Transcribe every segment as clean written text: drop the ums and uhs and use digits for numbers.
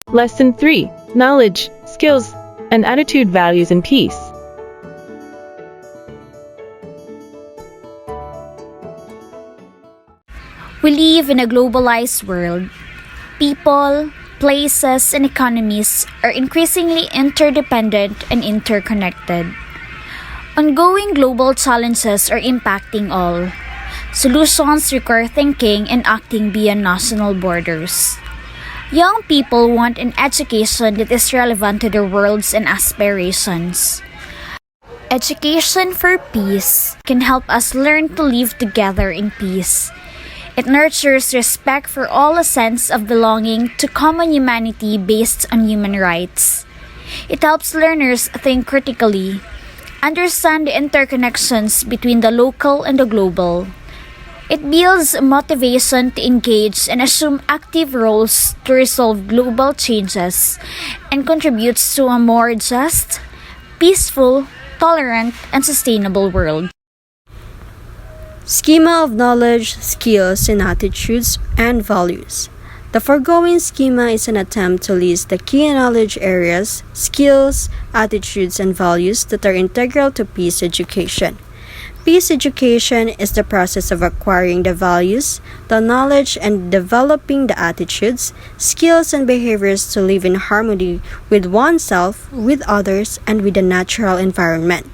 Lesson 3. Knowledge, skills, and attitude values in peace. We live in a globalized world. People, places, and economies are increasingly interdependent and interconnected. Ongoing global challenges are impacting all. Solutions require thinking and acting beyond national borders. Young people want an education that is relevant to their worlds and aspirations. Education for peace can help us learn to live together in peace. It nurtures respect for all, a sense of belonging to common humanity based on human rights. It helps learners think critically, understand the interconnections between the local and the global. It builds motivation to engage and assume active roles to resolve global changes and contributes to a more just, peaceful, tolerant, and sustainable world. Schema of knowledge, skills, and attitudes and values. The foregoing schema is an attempt to list the key knowledge areas, skills, attitudes, and values that are integral to peace education. Peace education is the process of acquiring the values, the knowledge, and developing the attitudes, skills, and behaviors to live in harmony with oneself, with others, and with the natural environment.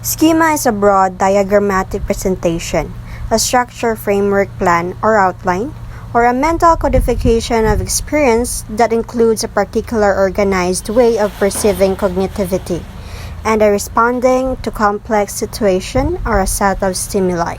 Schema is a broad diagrammatic presentation, a structure, framework, plan, or outline, or a mental codification of experience that includes a particular organized way of perceiving cognitivity and a responding to complex situation or a set of stimuli.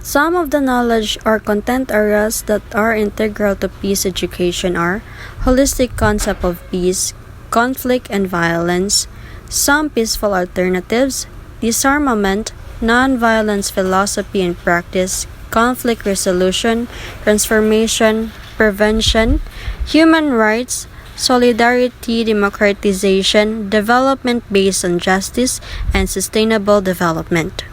Some of the knowledge or content areas that are integral to peace education are holistic concept of peace, conflict and violence, some peaceful alternatives, disarmament, non-violence philosophy and practice, conflict resolution, transformation, prevention, human rights, solidarity, democratization, development based on justice, and sustainable development.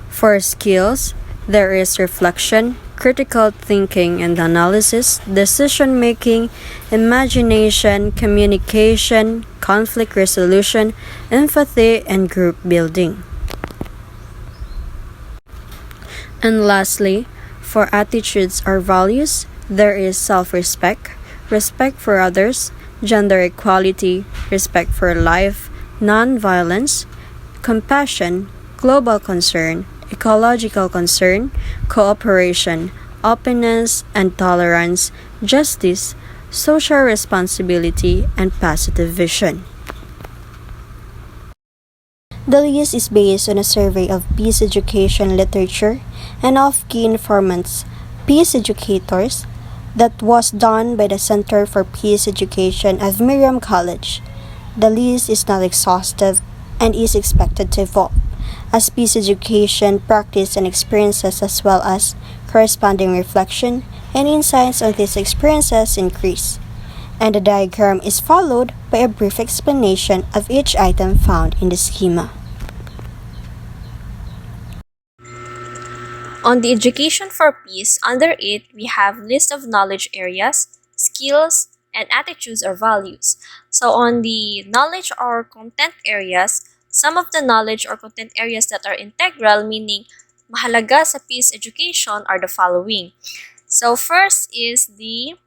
For skills, there is reflection, critical thinking and analysis, decision making, imagination, communication, conflict resolution, empathy, and group building. And lastly, for attitudes or values, there is self-respect, respect for others, gender equality, respect for life, non-violence, compassion, global concern, ecological concern, cooperation, openness and tolerance, justice, social responsibility, and positive vision. The list is based on a survey of peace education literature and of key informants, peace educators, that was done by the Center for Peace Education at Miriam College. The list is not exhaustive and is expected to evolve as peace education practice and experiences as well as corresponding reflection and insights on these experiences increase. And the diagram is followed by a brief explanation of each item found in the schema. On the education for peace, under it, we have list of knowledge areas, skills, and attitudes or values. So on the knowledge or content areas, some of the knowledge or content areas that are integral, meaning mahalaga sa peace education, are the following. So first is the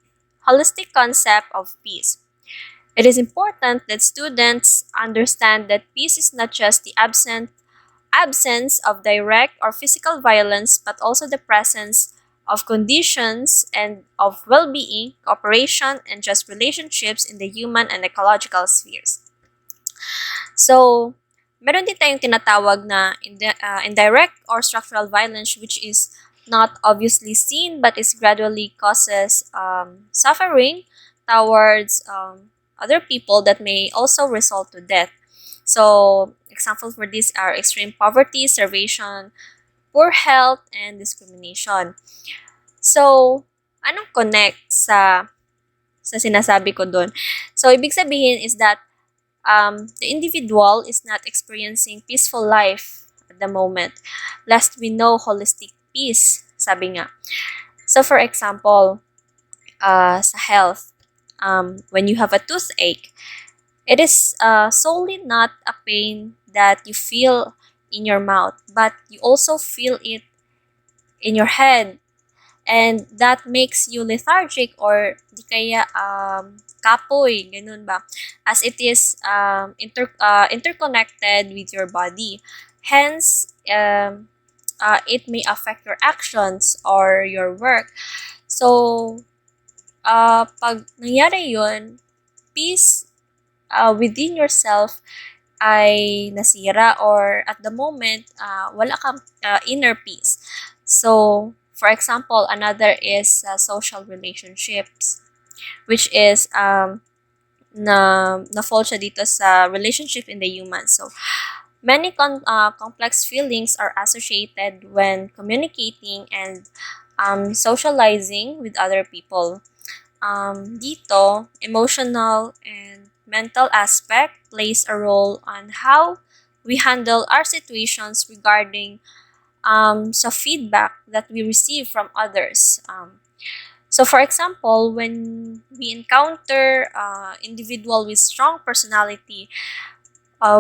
holistic concept of peace. It is important that students understand that peace is not just the absence of direct or physical violence, but also the presence of conditions and of well-being, cooperation, and just relationships in the human and ecological spheres. So, meron din tayong tinatawag na indirect or structural violence, which is not obviously seen but is gradually causes suffering towards other people that may also result to death. So, examples for this are extreme poverty, starvation, poor health, and discrimination. So, anong connect sa sinasabi ko doon? So, ibig sabihin is that the individual is not experiencing peaceful life at the moment, lest we know holistic peace, sabi nga. So for example, sa health, when you have a toothache, it is solely not a pain that you feel in your mouth, but you also feel it in your head, and that makes you lethargic or di kaya kapoy, ganun ba? As it is interconnected with your body. Hence, it may affect your actions or your work. So, pag nangyari yun, peace within yourself ay nasira, or at the moment, wala kang inner peace. So, for example, another is social relationships, which is na-fall siya dito sa relationship in the human. So, many complex feelings are associated when communicating and socializing with other people. Dito, emotional and mental aspect plays a role on how we handle our situations regarding sa feedback that we receive from others. So for example, when we encounter individual with strong personality,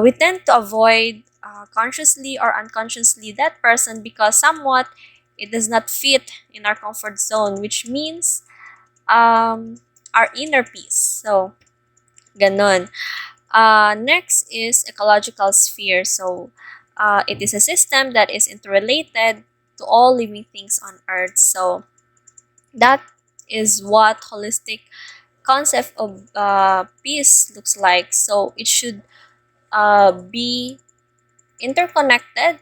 we tend to avoid consciously or unconsciously that person because somewhat it does not fit in our comfort zone, which means our inner peace. So, ganon. Next is ecological sphere. So, it is a system that is interrelated to all living things on Earth. So, that is what holistic concept of peace looks like. So, it should be interconnected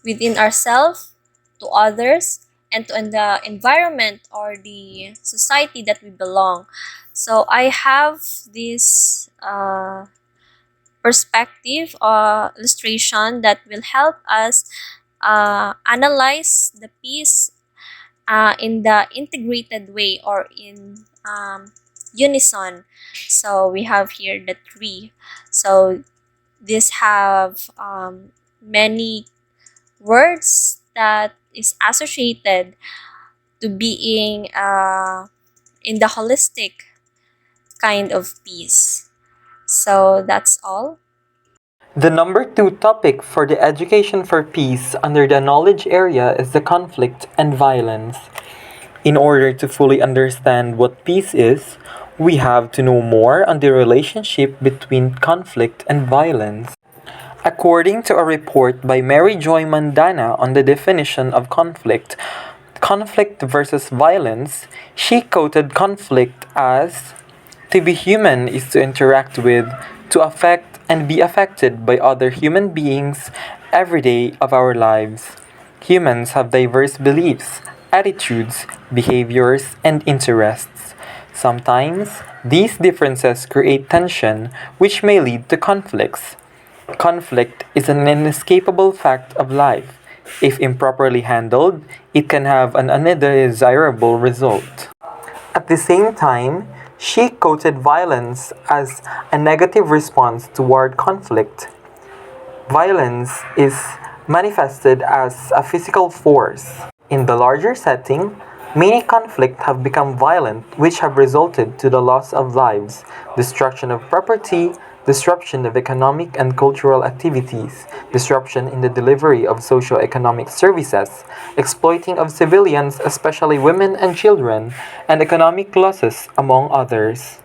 within ourselves, to others, and to in the environment or the society that we belong. So I have this perspective or illustration that will help us analyze the piece in the integrated way or in unison. So we have here the tree. So these have many words that is associated to being in the holistic kind of peace. So that's all. The number two topic for the Education for Peace under the knowledge area is the conflict and violence. In order to fully understand what peace is, we have to know more on the relationship between conflict and violence. According to a report by Mary Joy Mandana on the definition of conflict versus violence, she quoted conflict as to be human is to interact with, to affect, and be affected by other human beings every day of our lives. Humans have diverse beliefs, attitudes, behaviors, and interests. Sometimes, these differences create tension, which may lead to conflicts. Conflict is an inescapable fact of life. If improperly handled, it can have an undesirable result. At the same time, she quoted violence as a negative response toward conflict. Violence is manifested as a physical force. In the larger setting, many conflicts have become violent, which have resulted to the loss of lives, destruction of property, disruption of economic and cultural activities, disruption in the delivery of socio-economic services, exploiting of civilians, especially women and children, and economic losses, among others.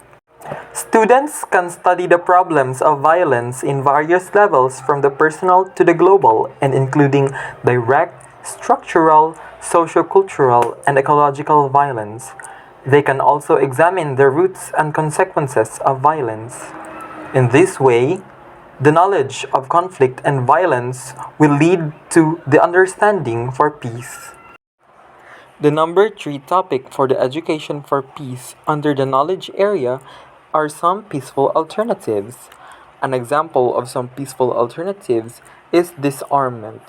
Students can study the problems of violence in various levels from the personal to the global and including direct, structural, sociocultural, and ecological violence. They can also examine the roots and consequences of violence. In this way, the knowledge of conflict and violence will lead to the understanding for peace. The number three topic for the Education for Peace under the knowledge area are some peaceful alternatives. An example of some peaceful alternatives is disarmament.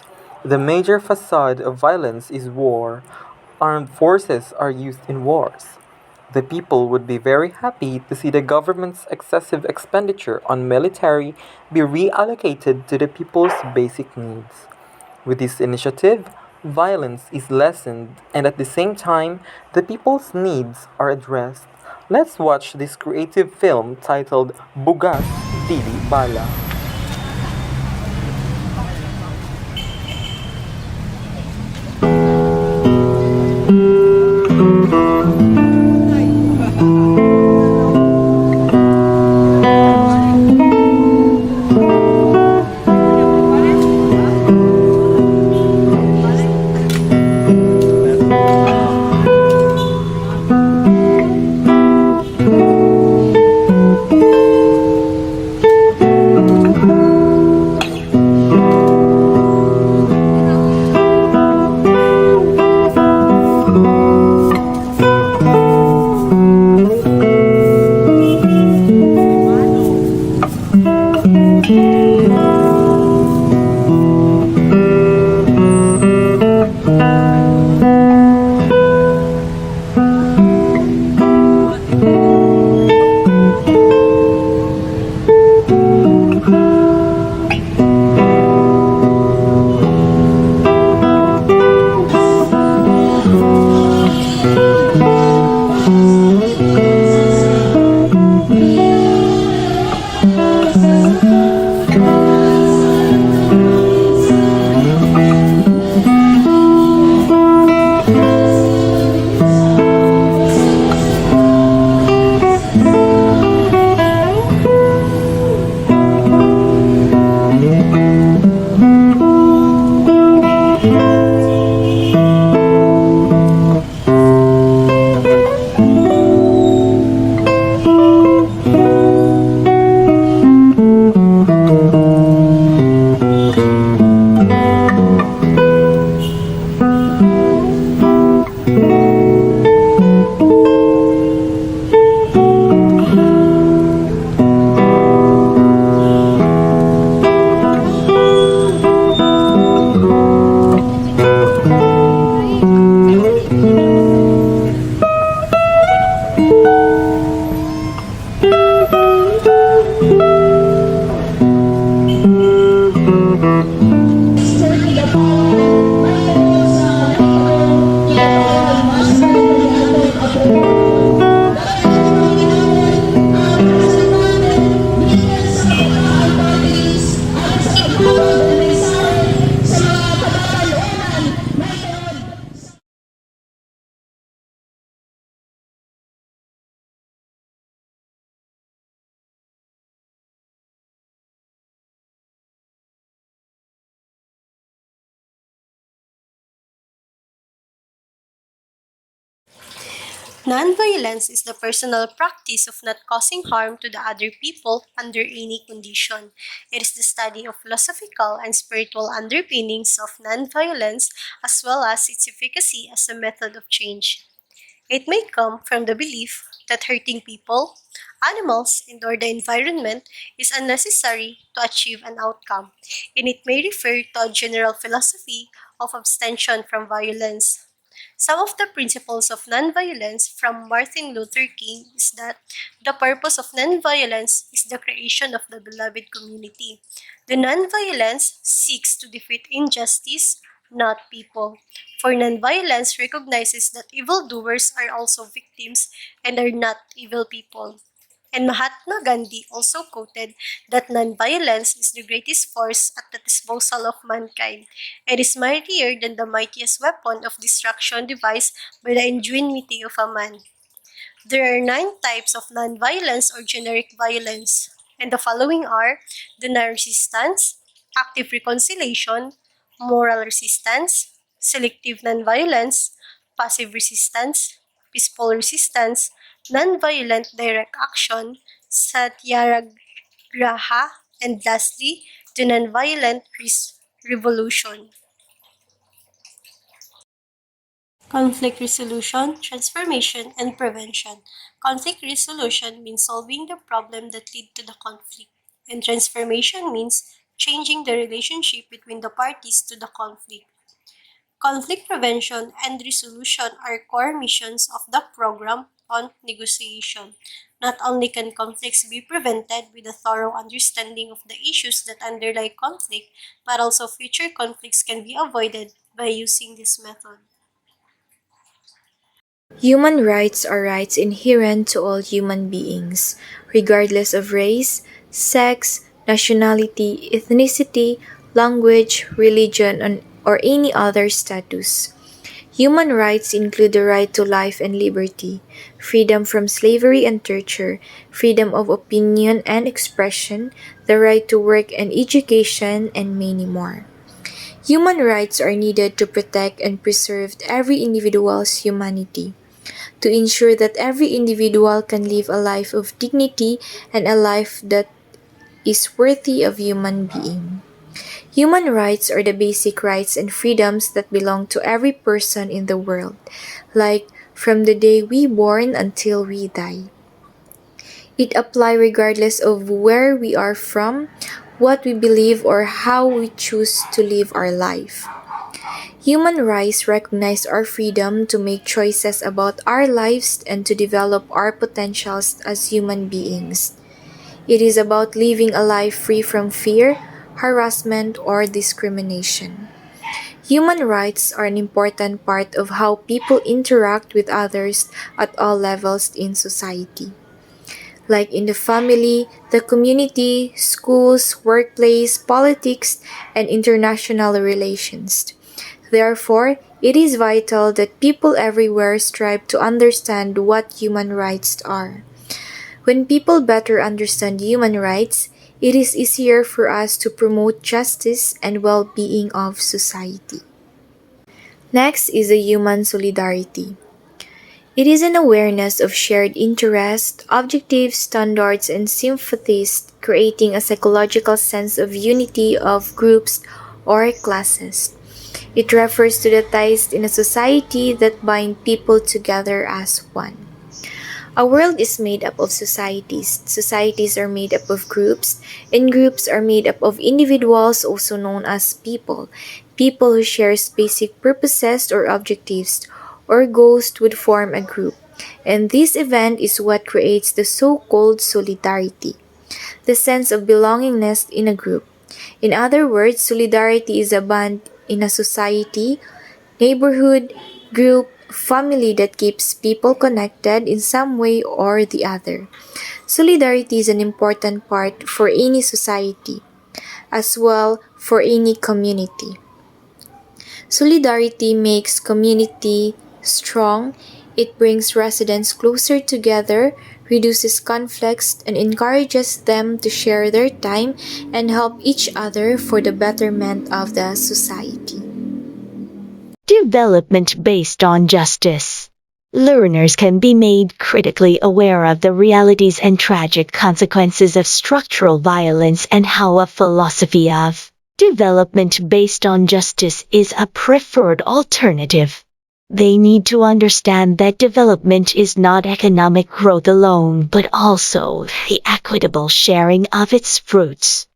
The major facade of violence is war. Armed forces are used in wars. The people would be very happy to see the government's excessive expenditure on military be reallocated to the people's basic needs. With this initiative, violence is lessened and at the same time, the people's needs are addressed. Let's watch this creative film titled Bugas Dili Bala. Nonviolence is the personal practice of not causing harm to the other people under any condition. It is the study of philosophical and spiritual underpinnings of nonviolence as well as its efficacy as a method of change. It may come from the belief that hurting people, animals, and/or the environment is unnecessary to achieve an outcome, and it may refer to a general philosophy of abstention from violence. Some of the principles of nonviolence from Martin Luther King is that the purpose of nonviolence is the creation of the beloved community. The nonviolence seeks to defeat injustice, not people. For nonviolence recognizes that evildoers are also victims and are not evil people. And Mahatma Gandhi also quoted that nonviolence is the greatest force at the disposal of mankind. It is mightier than the mightiest weapon of destruction devised by the ingenuity of a man. There are 9 types of nonviolence or generic violence, and the following are denial resistance, active reconciliation, moral resistance, selective nonviolence, passive resistance, peaceful resistance, nonviolent direct action, satyagraha, and lastly, the nonviolent revolution. Conflict resolution, transformation, and prevention. Conflict resolution means solving the problem that led to the conflict, and transformation means changing the relationship between the parties to the conflict. Conflict prevention and resolution are core missions of the program on negotiation. Not only can conflicts be prevented with a thorough understanding of the issues that underlie conflict, but also future conflicts can be avoided by using this method. Human rights are rights inherent to all human beings, regardless of race, sex, nationality, ethnicity, language, religion, or any other status. Human rights include the right to life and liberty, freedom from slavery and torture, freedom of opinion and expression, the right to work and education, and many more. Human rights are needed to protect and preserve every individual's humanity, to ensure that every individual can live a life of dignity and a life that is worthy of human being. Human rights are the basic rights and freedoms that belong to every person in the world, like from the day we born until we die. It apply regardless of where we are from, what we believe, or how we choose to live our life. Human rights recognize our freedom to make choices about our lives and to develop our potentials as human beings. It is about living a life free from fear, harassment, or discrimination. Human rights are an important part of how people interact with others at all levels in society, like in the family, the community, schools, workplace, politics, and international relations. Therefore, it is vital that people everywhere strive to understand what human rights are. When people better understand human rights, it is easier for us to promote justice and well-being of society. Next is the human solidarity. It is an awareness of shared interest, objective standards, and sympathies, creating a psychological sense of unity of groups or classes. It refers to the ties in a society that bind people together as one. A world is made up of societies. Societies are made up of groups, and groups are made up of individuals, also known as people. People who share basic purposes or objectives or goals would form a group. And this event is what creates the so-called solidarity, the sense of belongingness in a group. In other words, solidarity is a bond in a society, neighborhood, group, family that keeps people connected in some way or the other. Solidarity is an important part for any society, as well for any community. Solidarity makes community strong. It brings residents closer together, reduces conflicts, and encourages them to share their time and help each other for the betterment of the society. Development based on justice. Learners can be made critically aware of the realities and tragic consequences of structural violence and how a philosophy of development based on justice is a preferred alternative. They need to understand that development is not economic growth alone, but also the equitable sharing of its fruits.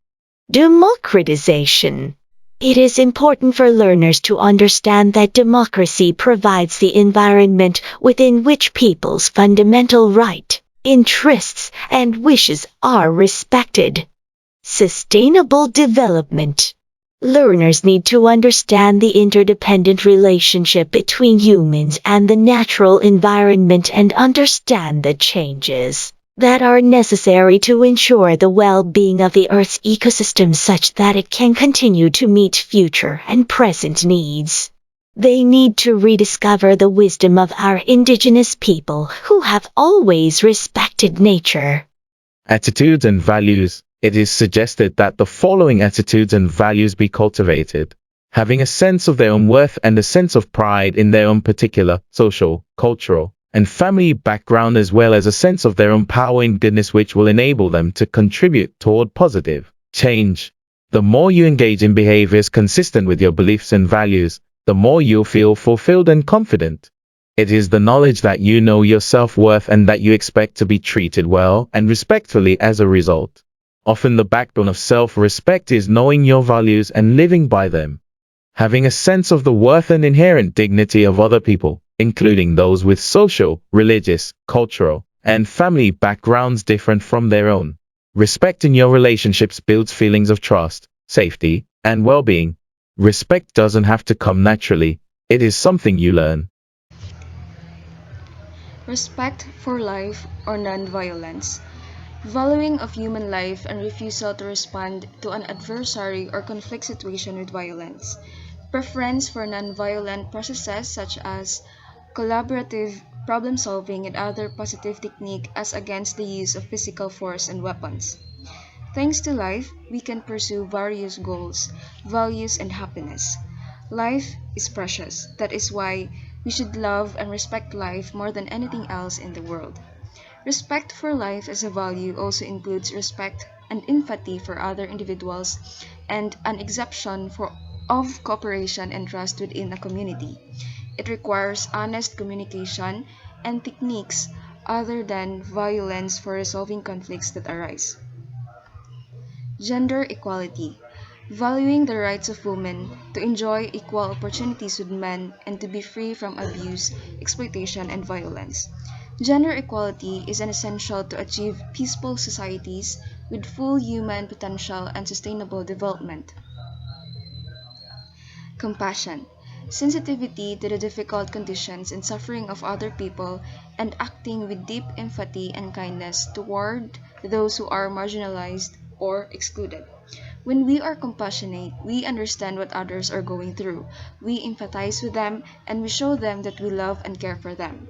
Democratization. It is important for learners to understand that democracy provides the environment within which people's fundamental rights, interests, and wishes are respected. Sustainable development. Learners need to understand the interdependent relationship between humans and the natural environment and understand the changes that are necessary to ensure the well-being of the Earth's ecosystem such that it can continue to meet future and present needs. They need to rediscover the wisdom of our indigenous people who have always respected nature. Attitudes and values. It is suggested that the following attitudes and values be cultivated: having a sense of their own worth and a sense of pride in their own particular social, cultural, and family background, as well as a sense of their own power and goodness, which will enable them to contribute toward positive change. The more you engage in behaviors consistent with your beliefs and values, the more you'll feel fulfilled and confident. It is the knowledge that you know your self-worth and that you expect to be treated well and respectfully as a result. Often the backbone of self-respect is knowing your values and living by them. Having a sense of the worth and inherent dignity of other people. including those with social, religious, cultural, and family backgrounds different from their own. Respect in your relationships builds feelings of trust, safety, and well-being. Respect doesn't have to come naturally. It is something you learn. Respect for life or nonviolence. Valuing of human life and refusal to respond to an adversary or conflict situation with violence. Preference for nonviolent processes such as collaborative problem solving and other positive techniques as against the use of physical force and weapons. Thanks to life, we can pursue various goals, values, and happiness. Life is precious. That is why we should love and respect life more than anything else in the world. Respect for life as a value also includes respect and empathy for other individuals and an exception of cooperation and trust within a community. It requires honest communication and techniques other than violence for resolving conflicts that arise. Gender equality. Valuing the rights of women to enjoy equal opportunities with men and to be free from abuse, exploitation, and violence. Gender equality is an essential to achieve peaceful societies with full human potential and sustainable development. Compassion. Sensitivity to the difficult conditions and suffering of other people and acting with deep empathy and kindness toward those who are marginalized or excluded. When we are compassionate, we understand what others are going through. We empathize with them and we show them that we love and care for them.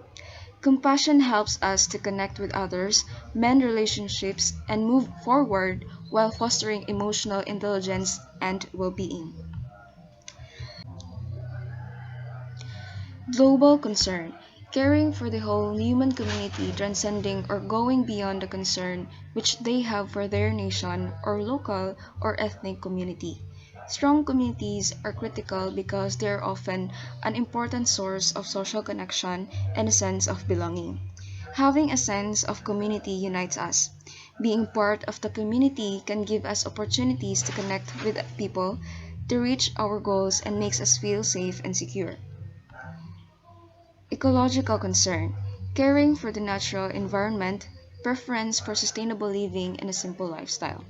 Compassion helps us to connect with others, mend relationships, and move forward while fostering emotional intelligence and well being. Global concern, caring for the whole human community transcending or going beyond the concern which they have for their nation or local or ethnic community. Strong communities are critical because they are often an important source of social connection and a sense of belonging. Having a sense of community unites us. Being part of the community can give us opportunities to connect with people, to reach our goals, and makes us feel safe and secure. Ecological concern, caring for the natural environment, preference for sustainable living, and a simple lifestyle.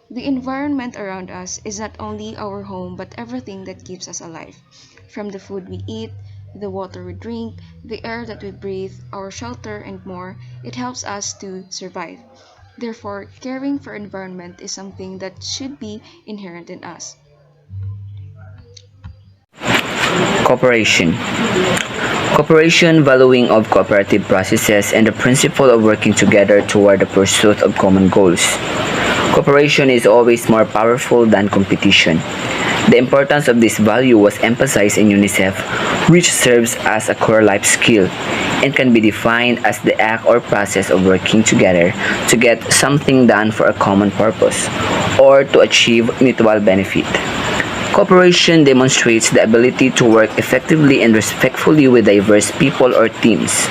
The environment around us is not only our home but everything that keeps us alive. From the food we eat, the water we drink, the air that we breathe, our shelter, and more, it helps us to survive. Therefore, caring for environment is something that should be inherent in us. Cooperation. Cooperation, valuing of cooperative processes, and the principle of working together toward the pursuit of common goals. Cooperation is always more powerful than competition. The importance of this value was emphasized in UNICEF, which serves as a core life skill and can be defined as the act or process of working together to get something done for a common purpose or to achieve mutual benefit. Cooperation demonstrates the ability to work effectively and respectfully with diverse people or teams,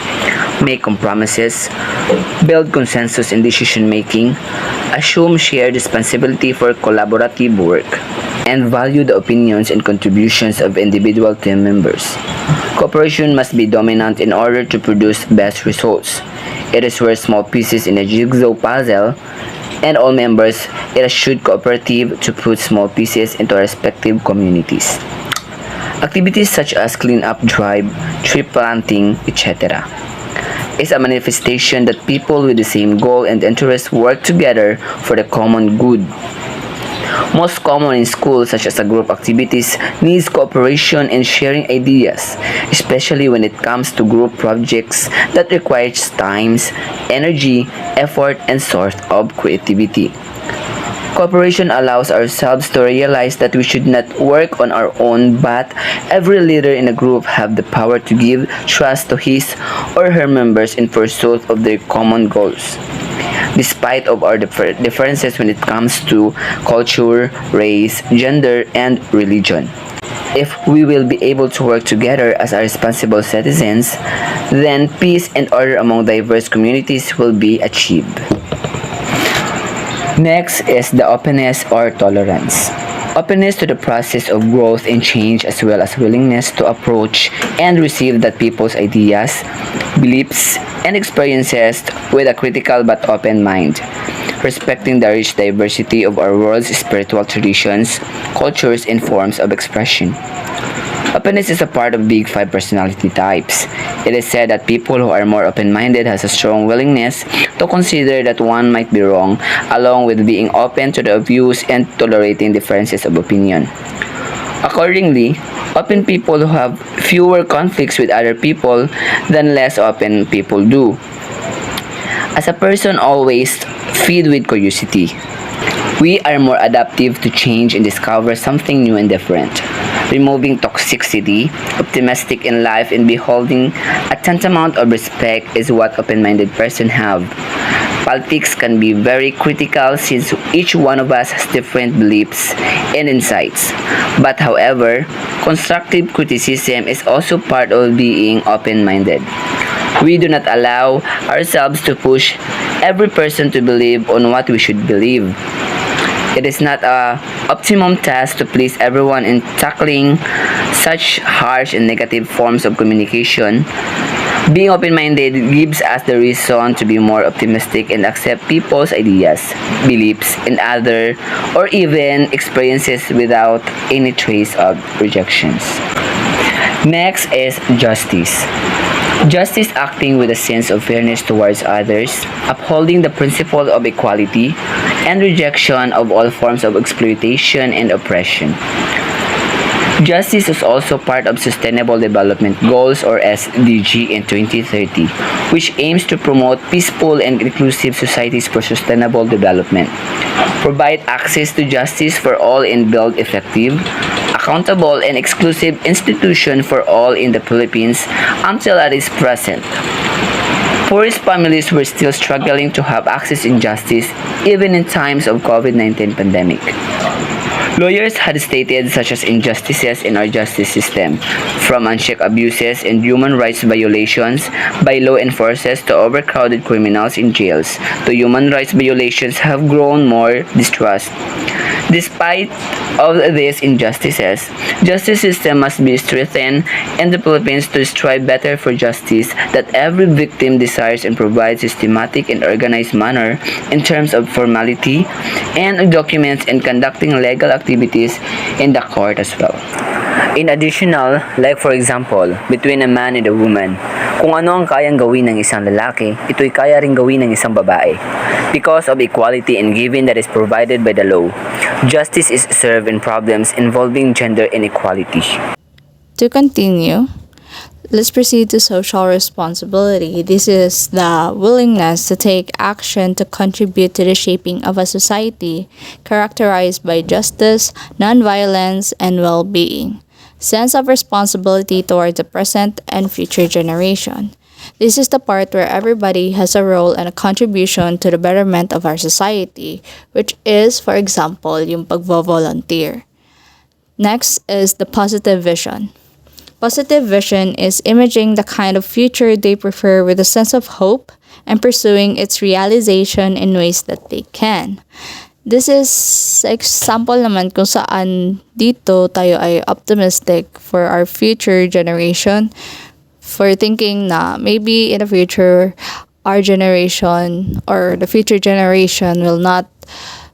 make compromises, build consensus in decision making, assume shared responsibility for collaborative work, and value the opinions and contributions of individual team members. Cooperation must be dominant in order to produce best results. It is where small pieces in a jigsaw puzzle and all members it should cooperative to put small pieces into respective communities. Activities such as clean-up drive, tree planting, etc. is a manifestation that people with the same goal and interest work together for the common good. Most common in schools such as a group activities needs cooperation and sharing ideas, especially when it comes to group projects that requires times, energy, effort, and sort of creativity. Cooperation allows ourselves to realize that we should not work on our own, but every leader in a group have the power to give trust to his or her members in pursuit of their common goals. Despite of our differences when it comes to culture, race, gender, and religion. If we will be able to work together as a responsible citizens, then peace and order among diverse communities will be achieved. Next is the openness or tolerance. Openness to the process of growth and change, as well as willingness to approach and receive that people's ideas, beliefs, and experiences with a critical but open mind. Respecting the rich diversity of our world's spiritual traditions, cultures, and forms of expression. Openness is a part of Big Five personality types. It is said that people who are more open-minded has a strong willingness to consider that one might be wrong, along with being open to the views and tolerating differences of opinion. Accordingly, open people who have fewer conflicts with other people than less open people do. As a person always feed with curiosity, we are more adaptive to change and discover something new and different. Removing toxicity, optimistic in life, and beholding a tantamount of respect is what open-minded person have. Politics can be very critical since each one of us has different beliefs and insights. But however, constructive criticism is also part of being open-minded. We do not allow ourselves to push every person to believe on what we should believe. It is not a optimum task to please everyone in tackling such harsh and negative forms of communication. Being open-minded gives us the reason to be more optimistic and accept people's ideas, beliefs, and other or even experiences without any trace of rejections. Next is justice. Justice acting with a sense of fairness towards others, upholding the principle of equality, and rejection of all forms of exploitation and oppression. Justice is also part of Sustainable Development Goals or SDG in 2030, which aims to promote peaceful and inclusive societies for sustainable development, provide access to justice for all and build effective, accountable and exclusive institution for all in the Philippines until it is present. Poorest families were still struggling to have access in justice even in times of COVID-19 pandemic. Lawyers had stated such as injustices in our justice system, from unchecked abuses and human rights violations by law enforcers to overcrowded criminals in jails, to human rights violations have grown more distrust. Despite of these injustices, justice system must be strengthened in the Philippines to strive better for justice that every victim desires and provides systematic and organized manner in terms of formality and documents and conducting legal activities in the court as well. In additional, like for example, between a man and a woman, kung ano ang kayang gawin ng isang lalaki, ito'y kaya ring gawin ng isang babae. Because of equality and giving that is provided by the law, justice is served in problems involving gender inequality. To continue, let's proceed to social responsibility. This is the willingness to take action to contribute to the shaping of a society characterized by justice, nonviolence, and well-being. Sense of responsibility toward the present and future generation. This is the part where everybody has a role and a contribution to the betterment of our society, which is, for example, yung pagvo-volunteer. Next is the positive vision. Positive vision is imaging the kind of future they prefer with a sense of hope and pursuing its realization in ways that they can. This is example naman kung saan dito tayo ay optimistic for our future generation, for thinking na maybe in the future, our generation or the future generation will not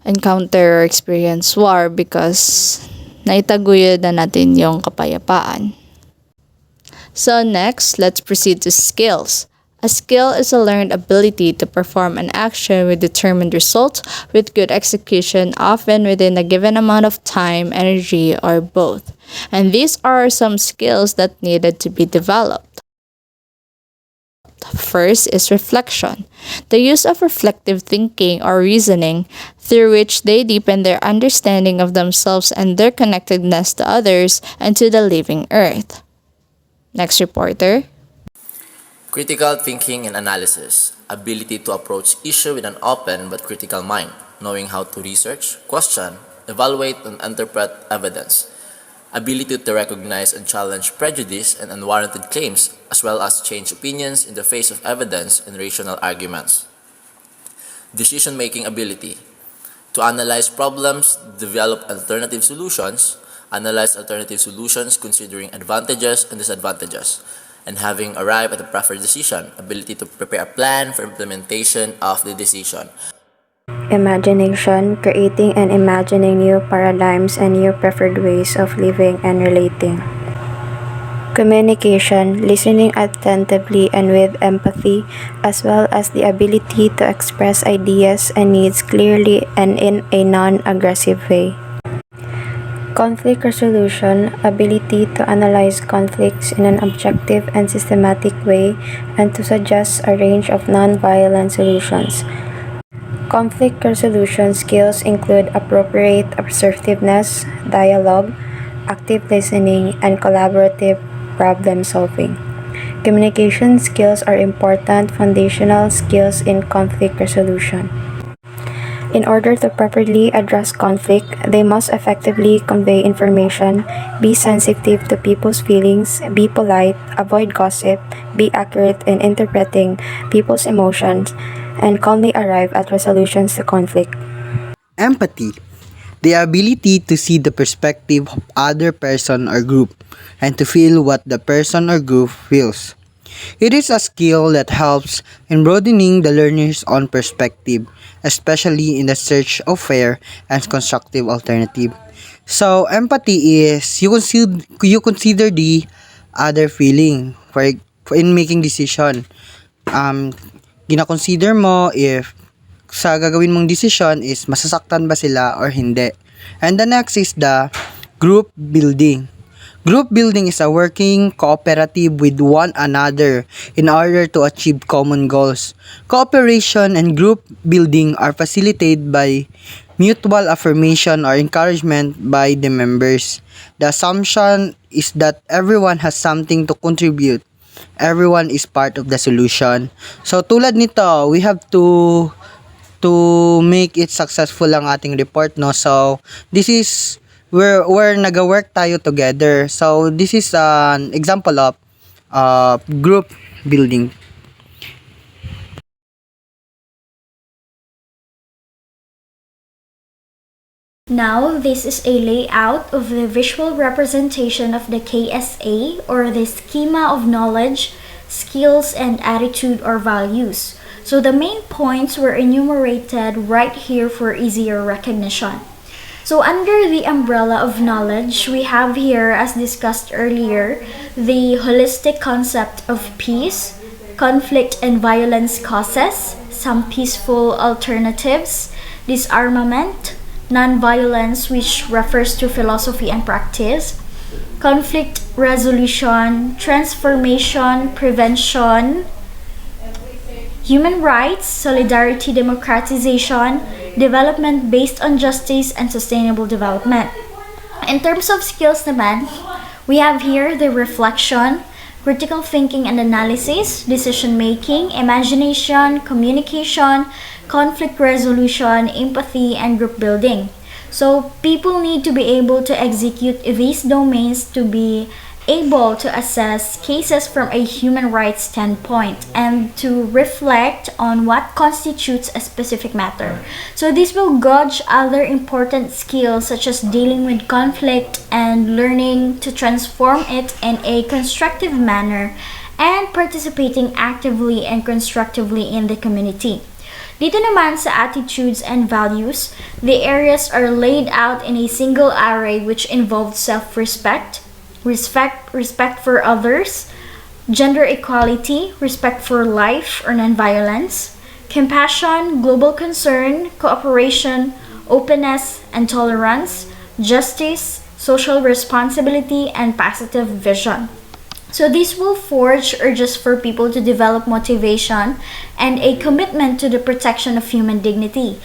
encounter or experience war because naitaguyod na natin yung kapayapaan. So next, let's proceed to skills. A skill is a learned ability to perform an action with determined results with good execution, often within a given amount of time, energy, or both. And these are some skills that needed to be developed. First is reflection, the use of reflective thinking or reasoning through which they deepen their understanding of themselves and their connectedness to others and to the living earth. Next reporter. Critical thinking and analysis, ability to approach issue with an open but critical mind, knowing how to research, question, evaluate, and interpret evidence. Ability to recognize and challenge prejudice and unwarranted claims, as well as change opinions in the face of evidence and rational arguments. Decision-making ability, To analyze problems, develop alternative solutions considering advantages and disadvantages, and having arrived at a preferred decision, ability to prepare a plan for implementation of the decision. Imagination, creating and imagining new paradigms and new preferred ways of living and relating. Communication, listening attentively and with empathy, as well as the ability to express ideas and needs clearly and in a non-aggressive way. Conflict resolution, ability to analyze conflicts in an objective and systematic way and to suggest a range of non-violent solutions. Conflict resolution skills include appropriate assertiveness, dialogue, active listening, and collaborative problem solving. Communication skills are important foundational skills in conflict resolution. In order to properly address conflict, they must effectively convey information, be sensitive to people's feelings, be polite, avoid gossip, be accurate in interpreting people's emotions, and calmly arrive at resolutions to conflict. Empathy, the ability to see the perspective of other person or group and to feel what the person or group feels. It is a skill that helps in broadening the learner's own perspective, especially in the search of fair and constructive alternative. So, empathy is you consider the other feeling for in making decision. Um, Gina-consider mo if sa gagawin mong decision is masasaktan ba sila or hindi. And the next is the group building. Group building is a working cooperative with one another in order to achieve common goals. Cooperation and group building are facilitated by mutual affirmation or encouragement by the members. The assumption is that everyone has something to contribute. Everyone is part of the solution. So tulad nito, we have to make it successful ang ating report, no. So this is where nag-work tayo together. So this is an example of group building. Now, this is a layout of the visual representation of the KSA, or the schema of knowledge, skills, and attitude or values. So the main points were enumerated right here for easier recognition. So under the umbrella of knowledge, we have here, as discussed earlier, the holistic concept of peace, conflict and violence causes, some peaceful alternatives, disarmament, non-violence, which refers to philosophy and practice, conflict resolution, transformation, prevention, human rights, solidarity, democratization, development based on justice, and sustainable development. In terms of skills naman, we have here the reflection, critical thinking and analysis, decision making, imagination, communication, conflict resolution, empathy, and group building. So people need to be able to execute these domains to be able to assess cases from a human rights standpoint and to reflect on what constitutes a specific matter. So this will gauge other important skills such as dealing with conflict and learning to transform it in a constructive manner and participating actively and constructively in the community. Dito naman sa attitudes and values, the areas are laid out in a single array which involves self-respect, respect for others, gender equality, respect for life or nonviolence, compassion, global concern, cooperation, openness and tolerance, justice, social responsibility, and positive vision. So this will forge urges for people to develop motivation and a commitment to the protection of human dignity,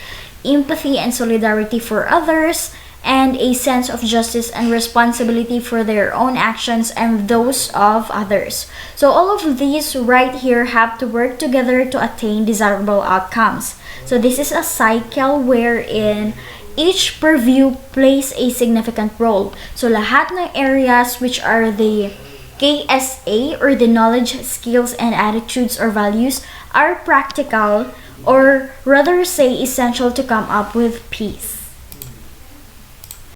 empathy and solidarity for others, and a sense of justice and responsibility for their own actions and those of others. So all of these right here have to work together to attain desirable outcomes. So this is a cycle wherein each purview plays a significant role. So lahat ng areas which are the KSA or the knowledge, skills, and attitudes or values are practical or rather say essential to come up with peace.